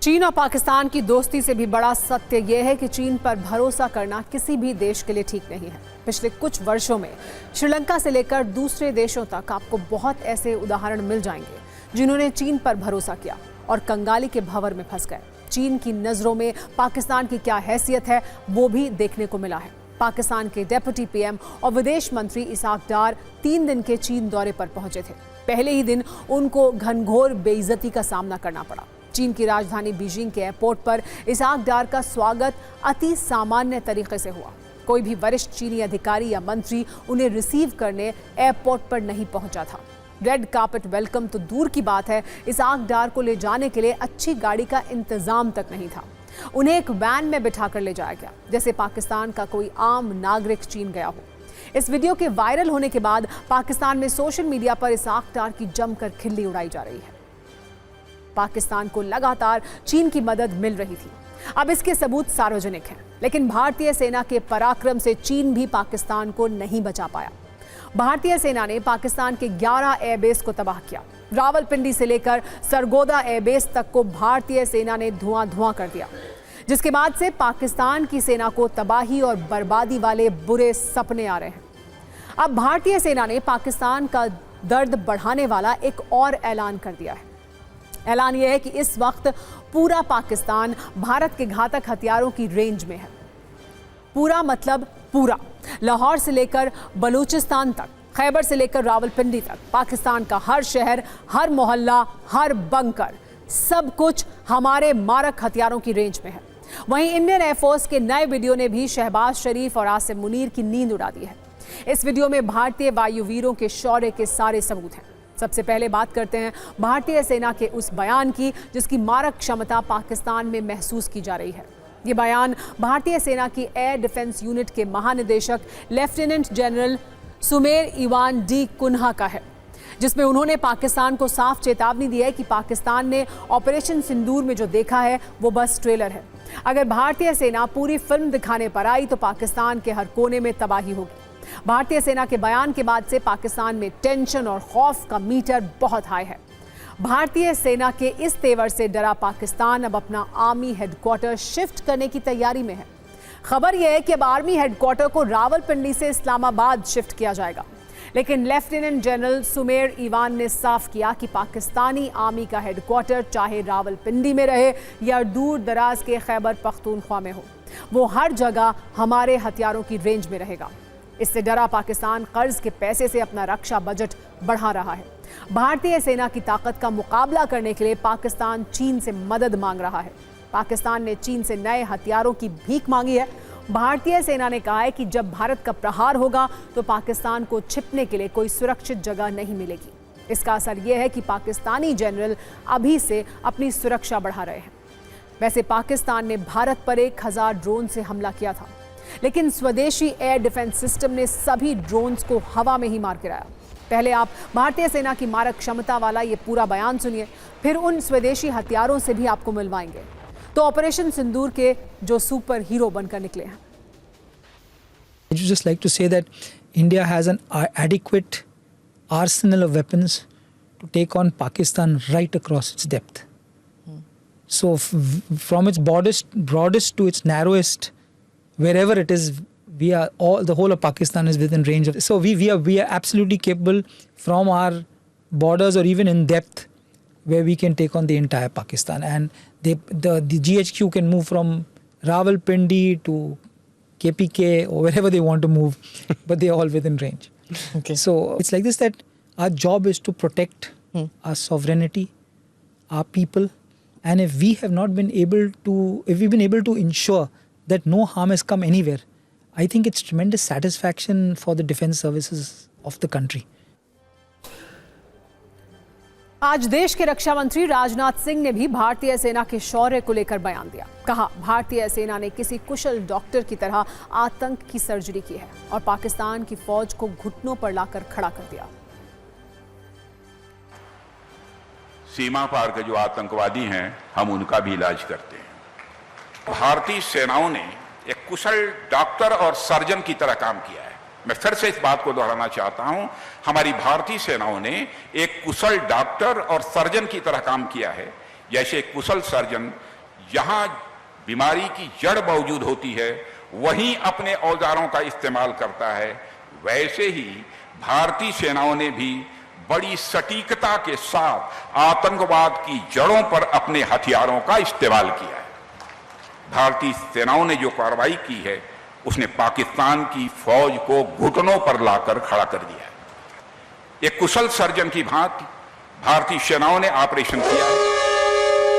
चीन और पाकिस्तान की दोस्ती से भी बड़ा सत्य यह है कि चीन पर भरोसा करना किसी भी देश के लिए ठीक नहीं है। पिछले कुछ वर्षों में श्रीलंका से लेकर दूसरे देशों तक आपको बहुत ऐसे उदाहरण मिल जाएंगे जिन्होंने चीन पर भरोसा किया और कंगाली के भंवर में फंस गए। चीन की नजरों में पाकिस्तान की क्या हैसियत है वो भी देखने को मिला है। पाकिस्तान के डिप्टी पीएम और विदेश मंत्री इसाक डार 3 दिन के चीन दौरे पर पहुंचे थे। पहले ही दिन उनको घनघोर बेइज्जती का सामना करना पड़ा। चीन की राजधानी बीजिंग के एयरपोर्ट पर इसाक डार का स्वागत अति सामान्य तरीके से हुआ। कोई भी वरिष्ठ चीनी अधिकारी या मंत्री उन्हें रिसीव करने एयरपोर्ट पर नहीं पहुंचा था। रेड कार्पेट वेलकम तो दूर की बात है, इसाक डार को ले जाने के लिए अच्छी गाड़ी का इंतजाम तक नहीं था। उन्हें एक वैन में बिठाकर ले जाया गया जैसे पाकिस्तान का कोई आम नागरिक चीन गया हो। इस वीडियो के वायरल होने के बाद पाकिस्तान में सोशल मीडिया पर इसाक डार की जमकर खिल्ली उड़ाई जा रही है। पाकिस्तान को लगातार चीन की मदद मिल रही थी, अब इसके सबूत सार्वजनिक हैं। लेकिन भारतीय सेना के पराक्रम से चीन भी पाकिस्तान को नहीं बचा पाया। भारतीय सेना ने पाकिस्तान के 11 एयरबेस को तबाह किया। रावलपिंडी से लेकर सरगोदा एयरबेस तक को भारतीय सेना ने धुआं कर दिया, जिसके बाद से पाकिस्तान की सेना को तबाही और बर्बादी वाले बुरे सपने आ रहे हैं। अब भारतीय सेना ने पाकिस्तान का दर्द बढ़ाने वाला एक और ऐलान कर दिया है। ऐलान यह है कि इस वक्त पूरा पाकिस्तान भारत के घातक हथियारों की रेंज में है। पूरा मतलब पूरा, लाहौर से लेकर बलूचिस्तान तक, खैबर से लेकर रावलपिंडी तक, पाकिस्तान का हर शहर, हर मोहल्ला, हर बंकर, सब कुछ हमारे मारक हथियारों की रेंज में है। वहीं इंडियन एयरफोर्स के नए वीडियो ने भी शहबाज शरीफ और आसिम मुनीर की नींद उड़ा दी है। इस वीडियो में भारतीय वायुवीरों के शौर्य के सारे सबूत हैं। सबसे पहले बात करते हैं भारतीय सेना के उस बयान की जिसकी मारक क्षमता पाकिस्तान में महसूस की जा रही है। ये बयान भारतीय सेना की एयर डिफेंस यूनिट के महानिदेशक lieutenant general Sumer Ivan D'Cunha का है, जिसमें उन्होंने पाकिस्तान को साफ चेतावनी दी है कि पाकिस्तान ने ऑपरेशन सिंदूर में जो देखा है वो बस ट्रेलर है। अगर भारतीय सेना पूरी फिल्म दिखाने पर आई तो पाकिस्तान के हर कोने में तबाही होगी। भारतीय सेना के बयान के बाद से पाकिस्तान में टेंशन और खौफ का मीटर बहुत हाई है। भारतीय सेना के इस तेवर से डरा पाकिस्तान अब अपना आर्मी हेडक्वार्टर शिफ्ट करने की तैयारी में है। खबर यह है कि अब आर्मी हेडक्वार्टर को रावलपिंडी से इस्लामाबाद शिफ्ट किया जाएगा, लेकिन लेफ्टिनेंट जनरल सुमेर इवान ने साफ किया कि पाकिस्तानी आर्मी का हेडक्वार्टर चाहे रावलपिंडी में रहे या दूर दराज के खैबर पख्तूनख्वा में हो, वो हर जगह हमारे हथियारों की रेंज में रहेगा। इससे डरा पाकिस्तान कर्ज के पैसे से अपना रक्षा बजट बढ़ा रहा है। भारतीय सेना की ताकत का मुकाबला करने के लिए पाकिस्तान चीन से मदद मांग रहा है। पाकिस्तान ने चीन से नए हथियारों की भीख मांगी है। भारतीय सेना ने कहा है कि जब भारत का प्रहार होगा तो पाकिस्तान को छिपने के लिए कोई सुरक्षित जगह नहीं मिलेगी। इसका असर यह है कि पाकिस्तानी जनरल अभी से अपनी सुरक्षा बढ़ा रहे हैं। वैसे पाकिस्तान ने भारत पर 1000 ड्रोन से हमला किया था, लेकिन स्वदेशी एयर डिफेंस सिस्टम ने सभी ड्रोन्स को हवा में ही मार गिराया। पहले आप भारतीय सेना की मारक क्षमता वाला ये पूरा बयान सुनिए, फिर उन स्वदेशी हथियारों से भी आपको मिलवाएंगे तो ऑपरेशन सिंदूर के जो सुपर हीरो बनकर निकले हैं। I would just like to say that India has an adequate arsenal of weapons to take on Pakistan right across its depth. So from its broadest to its narrowest, wherever it is, the whole of Pakistan is within range of. So we are absolutely capable from our borders or even in depth, where we can take on the entire Pakistan. And the GHQ can move from Rawalpindi to KPK or wherever they want to move, but they are all within range. Okay. So it's like this, that our job is to protect our sovereignty, our people, and if we've been able to ensure that no harm has come anywhere, I think it's tremendous satisfaction for the defense services of the country. आज देश के रक्षा मंत्री राजनाथ सिंह ने भी भारतीय सेना के शौर्य को लेकर बयान दिया। कहा, भारतीय सेना ने किसी कुशल डॉक्टर की तरह आतंक की सर्जरी की है और पाकिस्तान की फौज को घुटनों पर लाकर खड़ा कर दिया। सीमा पार के जो आतंकवादी हैं, हम उनका भी इलाज करते हैं। भारतीय सेनाओं ने एक कुशल डॉक्टर और सर्जन की तरह काम किया है। मैं फिर से इस बात को दोहराना चाहता हूं, हमारी भारतीय सेनाओं ने एक कुशल डॉक्टर और सर्जन की तरह काम किया है। जैसे एक कुशल सर्जन जहां बीमारी की जड़ मौजूद होती है वहीं अपने औजारों का इस्तेमाल करता है, वैसे ही भारतीय सेनाओं ने भी बड़ी सटीकता के साथ आतंकवाद की जड़ों पर अपने हथियारों का इस्तेमाल किया है। भारतीय सेनाओं ने जो कार्रवाई की है उसने पाकिस्तान की फौज को घुटनों पर लाकर खड़ा कर दिया है। एक कुशल सर्जन की भांति भारतीय सेनाओं ने ऑपरेशन किया है।